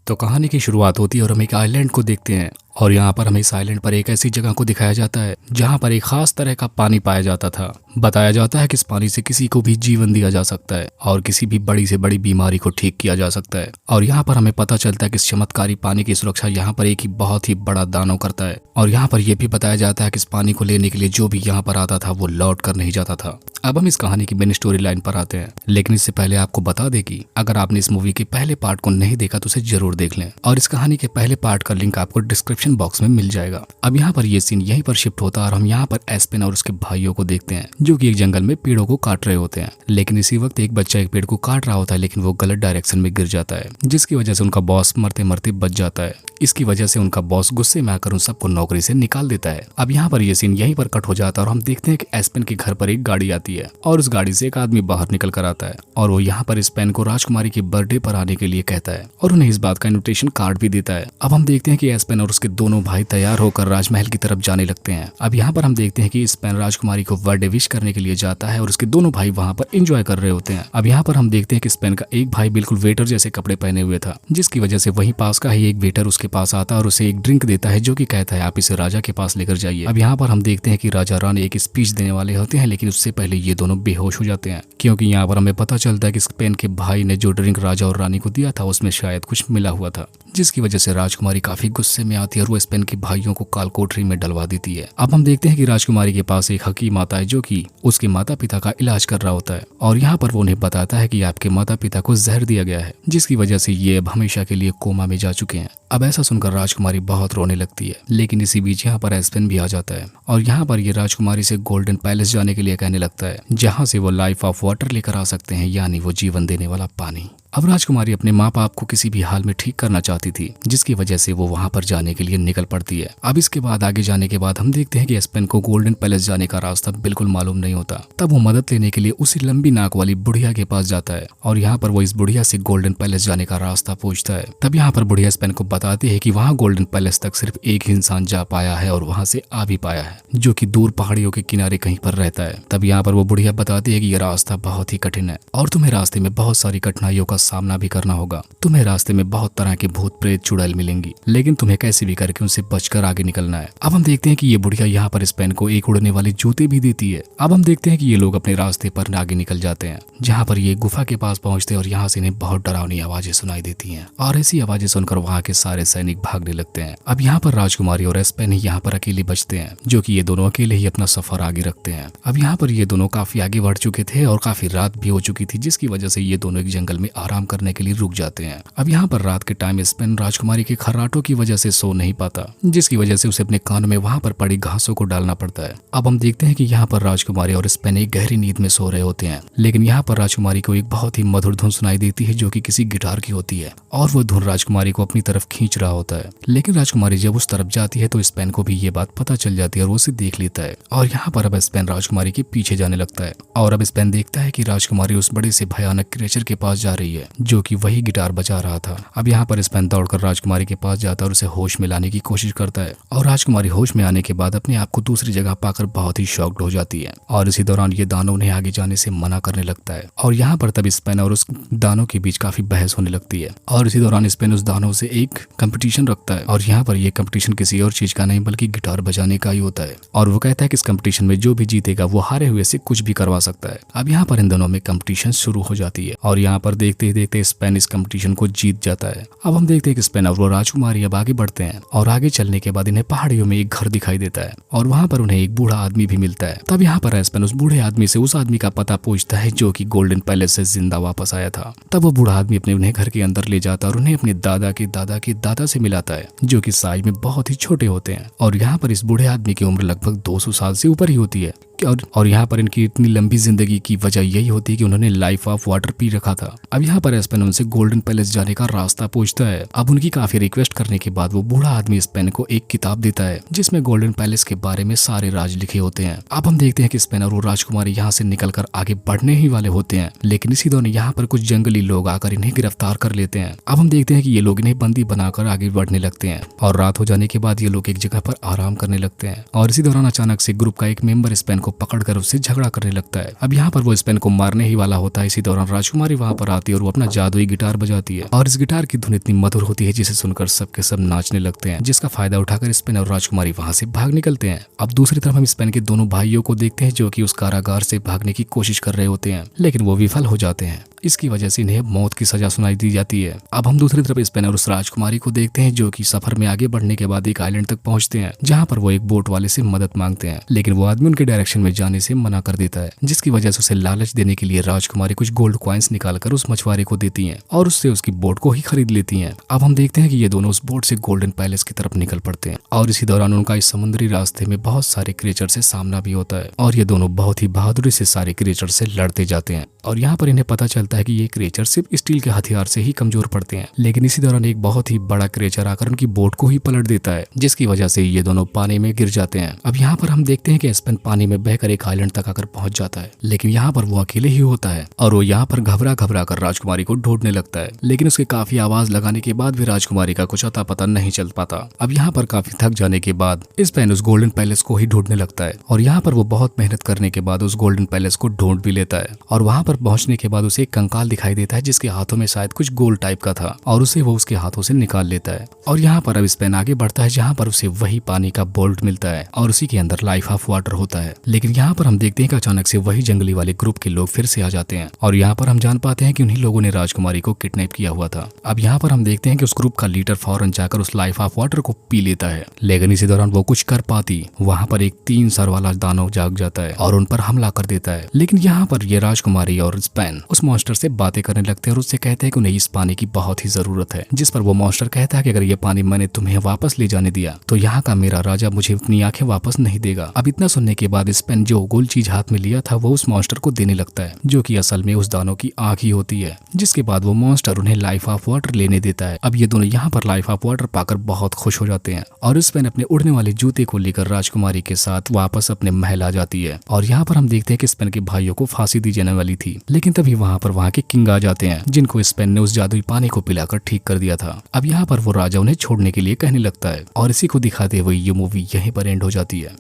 तो कहानी की शुरुआत होती है और हम एक आइलैंड को देखते हैं और यहाँ पर हमें इस आइलैंड पर एक ऐसी जगह को दिखाया जाता है जहाँ पर एक खास तरह का पानी पाया जाता था। बताया जाता है कि इस पानी से किसी को भी जीवन दिया जा सकता है और किसी भी बड़ी से बड़ी बीमारी को ठीक किया जा सकता है। और यहाँ पर हमें पता चलता है कि इस चमत्कारी पानी की सुरक्षा यहाँ पर एक ही बहुत ही बड़ा दानव करता है। और यहाँ पर यह भी बताया जाता है कि इस पानी को लेने के लिए जो भी यहाँ पर आता था वो लौट कर नहीं जाता था। अब हम इस कहानी की मेन स्टोरी लाइन पर आते हैं, लेकिन इससे पहले आपको बता दें कि अगर आपने इस मूवी के पहले पार्ट को नहीं देखा तो उसे जरूर देख लें और इस कहानी के पहले पार्ट का लिंक आपको डिस्क्रिप्शन बॉक्स में मिल जाएगा। अब यहाँ पर ये सीन यहीं पर शिफ्ट होता है और हम यहाँ पर एस्पेन और उसके भाइयों को देखते हैं जो कि एक जंगल में पेड़ों को काट रहे होते हैं। लेकिन इसी वक्त एक बच्चा एक पेड़ को काट रहा होता है, लेकिन वो गलत डायरेक्शन में गिर जाता है जिसकी वजह से उनका बॉस मरते मरते बच जाता है। इसकी वजह से उनका बॉस गुस्से में आकर उन सबको नौकरी से निकाल देता है। अब यहाँ पर ये सीन यहीं पर कट हो जाता है और हम देखते हैं कि एस्पेन के घर पर एक गाड़ी आती है और उस गाड़ी से एक आदमी बाहर निकल कर आता है और वो यहाँ पर एस्पेन को राजकुमारी के बर्थडे पर आने के लिए कहता है और उन्हें इस बात का इन्विटेशन कार्ड भी देता है। अब हम देखते हैं कि एस्पेन और उसके दोनों भाई तैयार होकर राजमहल की तरफ जाने लगते हैं। अब यहाँ पर हम देखते हैं कि एस्पेन राजकुमारी को बर्थडे विश करने के लिए जाता है और उसके दोनों भाई वहाँ पर एंजॉय कर रहे होते हैं। अब यहाँ पर हम देखते हैं कि एस्पेन का एक भाई बिल्कुल वेटर जैसे कपड़े पहने हुए था, जिसकी वजह से वहीं पास का ही एक वेटर उसके पास आता है और उसे एक ड्रिंक देता है जो कि कहता है आप इसे राजा के पास लेकर जाइए। अब यहाँ पर हम देखते हैं कि राजा रानी एक स्पीच देने वाले होते हैं, लेकिन उससे पहले ये दोनों बेहोश हो जाते हैं क्योंकि यहाँ पर हमें पता चलता है कि एस्पेन के भाई ने जो ड्रिंक राजा और रानी को दिया था उसमें शायद कुछ मिला हुआ था, जिसकी वजह से राजकुमारी काफी गुस्से में आती है और वो एस्पेन के भाइयों को कालकोठरी में डलवा देती है। अब हम देखते हैं कि राजकुमारी के पास एक हकीम आता है जो कि उसके माता पिता का इलाज कर रहा होता है और यहाँ पर वो उन्हें बताता है कि आपके माता पिता को जहर दिया गया है जिसकी वजह से ये अब हमेशा के लिए कोमा में जा चुके हैं। अब ऐसा सुनकर राजकुमारी बहुत रोने लगती है, लेकिन इसी बीच यहाँ पर एस्पेन भी आ जाता है और यहाँ पर ये राजकुमारी से गोल्डन पैलेस जाने के लिए कहने लगता है जहाँ से वो लाइफ ऑफ वाटर लेकर आ सकते हैं, यानी वो जीवन देने वाला पानी। अब राजकुमारी अपने माँ बाप को किसी भी हाल में ठीक करना चाहती थी, जिसकी वजह से वो वहाँ पर जाने के लिए निकल पड़ती है। अब इसके बाद आगे जाने के बाद हम देखते हैं कि एस्पेन को गोल्डन पैलेस जाने का रास्ता बिल्कुल मालूम नहीं होता। तब वो मदद लेने के लिए उसी लंबी नाक वाली बुढ़िया के पास जाता है और यहाँ पर वो इस बुढ़िया से गोल्डन पैलेस जाने का रास्ता पूछता है। तब यहाँ पर बुढ़िया एस्पेन को बताती है कि वहाँ गोल्डन पैलेस तक सिर्फ एक इंसान जा पाया है और वहाँ से आ भी पाया है, जो कि दूर पहाड़ियों के किनारे कहीं पर रहता है। तब यहाँ पर वो बुढ़िया बताती है कि यह रास्ता बहुत ही कठिन है और तुम्हें रास्ते में बहुत सारी कठिनाइयों का सामना भी करना होगा। तुम्हें रास्ते में बहुत तरह के भूत प्रेत चुड़ैल मिलेंगी, लेकिन तुम्हें कैसे भी करके उनसे बचकर आगे निकलना है। अब हम देखते हैं कि ये बुढ़िया यहाँ पर एस्पेन को एक उड़ने वाले जूते भी देती है। अब हम देखते हैं कि ये लोग अपने रास्ते पर आगे निकल जाते हैं, जहाँ पर ये गुफा के पास पहुंचते हैं और यहाँ से इन्हें बहुत डरावनी आवाजें सुनाई देती हैं और ऐसी आवाजें सुनकर वहाँ के सारे सैनिक भागने लगते हैं। अब यहाँ पर राजकुमारी और एस्पेन ही यहाँ पर अकेले बचते हैं, जो कि ये दोनों अकेले ही अपना सफर आगे रखते हैं। अब यहाँ पर ये दोनों काफी आगे बढ़ चुके थे और काफी रात भी हो चुकी थी, जिसकी वजह से ये दोनों एक जंगल में आराम करने के लिए रुक जाते हैं। अब यहाँ पर रात के टाइम एस्पेन राजकुमारी के खर्राटों की वजह से सो नहीं पाता, जिसकी वजह से उसे अपने कान में वहाँ पर पड़ी घासों को डालना पड़ता है। अब हम देखते हैं कि यहाँ पर राजकुमारी और एस्पेन एक गहरी नींद में सो रहे होते हैं, लेकिन यहाँ पर राजकुमारी को एक बहुत ही मधुर धुन सुनाई देती है जो कि किसी गिटार की होती है और वो धुन राजकुमारी को अपनी तरफ खींच रहा होता है। लेकिन राजकुमारी जब उस तरफ जाती है तो एस्पेन को भी ये बात पता चल जाती है और वो उसे देख लेता है और यहाँ पर अब एस्पेन राजकुमारी के पीछे जाने लगता है और अब एस्पेन देखता है कि राजकुमारी उस बड़े से भयानक क्रिएचर के पास जा रही है जो कि वही गिटार बजा रहा था। अब यहाँ पर एस्पेन दौड़कर राजकुमारी के पास जाता है और उसे होश में लाने की कोशिश करता है और राजकुमारी होश में आने के बाद अपने आप को दूसरी जगह पाकर बहुत ही शॉक्ड हो जाती है और इसी दौरान ये दानव उन्हें आगे जाने से मना करने लगता है और यहाँ पर तब एस्पेन और उस दानव के बीच काफी बहस होने लगती है और इसी दौरान एस्पेन उस दानव से एक कंपटीशन रखता है और यहाँ पर ये कंपटीशन किसी और चीज का नहीं बल्कि गिटार बजाने का ही होता है और वो कहता है कि इस कंपटीशन में जो भी जीतेगा वो हारे हुए से कुछ भी करवा सकता है। अब यहाँ पर इन दोनों में कंपटीशन शुरू हो जाती है और यहाँ पर देखते ही देखते एस्पेन इस कंपटीशन को जीत जाता है। अब हम देखते हैं कि एस्पेन और राजकुमारी अब आगे बढ़ते हैं और आगे चलने के बाद इन्हें पहाड़ियों में एक घर दिखाई देता है और वहाँ पर उन्हें एक बूढ़ा आदमी भी मिलता है। तब यहाँ पर एस्पेन उस बूढ़े आदमी से उस आदमी का पता पूछता है जो कि गोल्डन पैलेस से जिंदा वापस आया था। तब वो बूढ़ा आदमी अपने उन्हें घर के अंदर ले जाता है और उन्हें अपने दादा के दादा से मिलाता है जो कि साइज में बहुत ही छोटे होते हैं और यहाँ पर इस बूढ़े आदमी की उम्र लगभग 200 साल से ऊपर ही होती है और यहाँ पर इनकी इतनी लंबी जिंदगी की वजह यही होती है कि उन्होंने लाइफ ऑफ वाटर पी रखा था। अब यहाँ पर एस्पेन उनसे गोल्डन पैलेस जाने का रास्ता पूछता है। अब उनकी काफी रिक्वेस्ट करने के बाद वो बूढ़ा आदमी एस्पेन को एक किताब देता है जिसमें गोल्डन पैलेस के बारे में सारे राज लिखे होते हैं। अब हम देखते हैं कि एस्पेन और वो राजकुमारी यहाँ से निकलकर आगे बढ़ने ही वाले होते हैं, लेकिन इसी दौरान यहाँ पर कुछ जंगली लोग आकर इन्हें गिरफ्तार कर लेते हैं। अब हम देखते हैं कि ये लोग इन्हें बंदी बनाकर आगे बढ़ने लगते हैं और रात हो जाने के बाद ये लोग एक जगह पर आराम करने लगते हैं और इसी दौरान अचानक से ग्रुप का एक मेंबर एस्पेन को पकड़कर उससे झगड़ा करने लगता है। अब यहाँ पर वो स्पेन को मारने ही वाला होता है। इसी दौरान राजकुमारी वहाँ पर आती है और वो अपना जादुई गिटार बजाती है और इस गिटार की धुन इतनी मधुर होती है जिसे सुनकर सबके सब नाचने लगते हैं, जिसका फायदा उठाकर स्पेन और राजकुमारी वहाँ से भाग निकलते हैं। अब दूसरी तरफ हम स्पेन के दोनों भाइयों को देखते हैं जो कि उस कारागार से भागने की कोशिश कर रहे होते हैं, लेकिन वो विफल हो जाते हैं। इसकी वजह से इन्हें मौत की सजा सुनाई दी जाती है। अब हम दूसरी तरफ स्पेन और उस राजकुमारी को देखते हैं जो कि सफर में आगे बढ़ने के बाद एक आइलैंड तक पहुंचते हैं, जहां पर वो एक बोट वाले से मदद मांगते हैं, लेकिन वो आदमी उनके डायरेक्शन में जाने से मना कर देता है, जिसकी वजह से उसे लालच देने के लिए राजकुमारी कुछ गोल्ड कॉइन्स निकालकर उस मछुआरे को देती है और उससे उसकी बोट को ही खरीद लेती है। अब हम देखते हैं कि ये दोनों उस बोट से गोल्डन पैलेस की तरफ निकल पड़ते हैं और इसी दौरान उनका इस समुद्री रास्ते में बहुत सारे क्रिएचर से सामना भी होता है और ये दोनों बहुत ही बहादुरी से सारे क्रिएचर से लड़ते जाते हैं। और यहाँ पर इन्हें पता चलता है कि ये क्रिएचर सिर्फ स्टील के हथियार से ही कमजोर पड़ते हैं, लेकिन इसी दौरान एक बहुत ही बड़ा क्रिएचर आकर उनकी बोट को ही पलट देता है, जिसकी वजह से ये दोनों पानी में गिर जाते हैं। अब यहाँ पर हम देखते हैं कि एस्पेन पानी में बहकर एक आइलैंड तक आकर पहुंच जाता है, लेकिन यहाँ पर वो अकेले ही होता है और वो यहाँ पर घबरा घबरा कर राजकुमारी को ढूंढने लगता है, लेकिन उसके काफी आवाज लगाने के बाद भी राजकुमारी का कुछ अता पता नहीं चल पाता। अब यहाँ पर काफी थक जाने के बाद स्पेन उस गोल्डन पैलेस को ही ढूंढने लगता है और यहाँ पर वो बहुत मेहनत करने के बाद उस गोल्डन पैलेस को ढूंढ भी लेता है और वहाँ पर पहुंचने के बाद उसे एक कंकाल दिखाई देता है जिसके हाथों में शायद कुछ गोल टाइप का था और उसे वो उसके हाथों से निकाल लेता है। और यहाँ पर अब स्पेन आगे बढ़ता है जहाँ पर उसे वही पानी का बोल्ट मिलता है और उसी के अंदर लाइफ ऑफ वाटर होता है, लेकिन यहाँ पर हम देखते हैं कि अचानक से वही जंगली वाले ग्रुप के लोग फिर से आ जाते हैं और यहाँ पर हम जान पाते हैं कि उन्हीं लोगों ने राजकुमारी को किडनैप किया हुआ था। अब यहाँ पर हम देखते हैं कि उस ग्रुप का लीडर फौरन जाकर उस लाइफ ऑफ वाटर को पी लेता है, लेकिन इसी दौरान वो कुछ कर पाती, वहाँ पर एक 3 सर वाला दानव जाग जाता है और उन पर हमला कर देता है। लेकिन यहाँ पर ये राजकुमारी और स्पेन उस मॉन्स्टर से बातें करने लगते हैं और उससे कहते हैं कि उन्हें इस पानी की बहुत ही जरूरत है, जिस पर वो मॉन्स्टर कहता है कि अगर ये पानी मैंने तुम्हें वापस ले जाने दिया तो यहाँ का मेरा राजा मुझे अपनी आंखें वापस नहीं देगा। अब इतना सुनने के बाद स्पेन जो गोल चीज हाथ में लिया था वो उस मॉन्स्टर को देने लगता है, जो कि असल में उस दानव की आंख ही होती है, जिसके बाद वो मॉन्स्टर उन्हें लाइफ ऑफ वाटर लेने देता है। अब ये दोनों यहाँ पर लाइफ ऑफ वाटर पाकर बहुत खुश हो जाते हैं और स्पेन अपने उड़ने वाले जूते को लेकर राजकुमारी के साथ वापस अपने महल आ जाती है। और यहाँ पर हम देखते हैं कि स्पेन के भाइयों को फांसी दी जाने वाली थी, लेकिन तभी वहाँ पर वहाँ के किंग आ जाते हैं जिनको स्पेन ने उस जादुई पानी को पिलाकर ठीक कर दिया था। अब यहाँ पर वो राजा उन्हें छोड़ने के लिए कहने लगता है और इसी को दिखाते हुए ये मूवी यहीं पर एंड हो जाती है।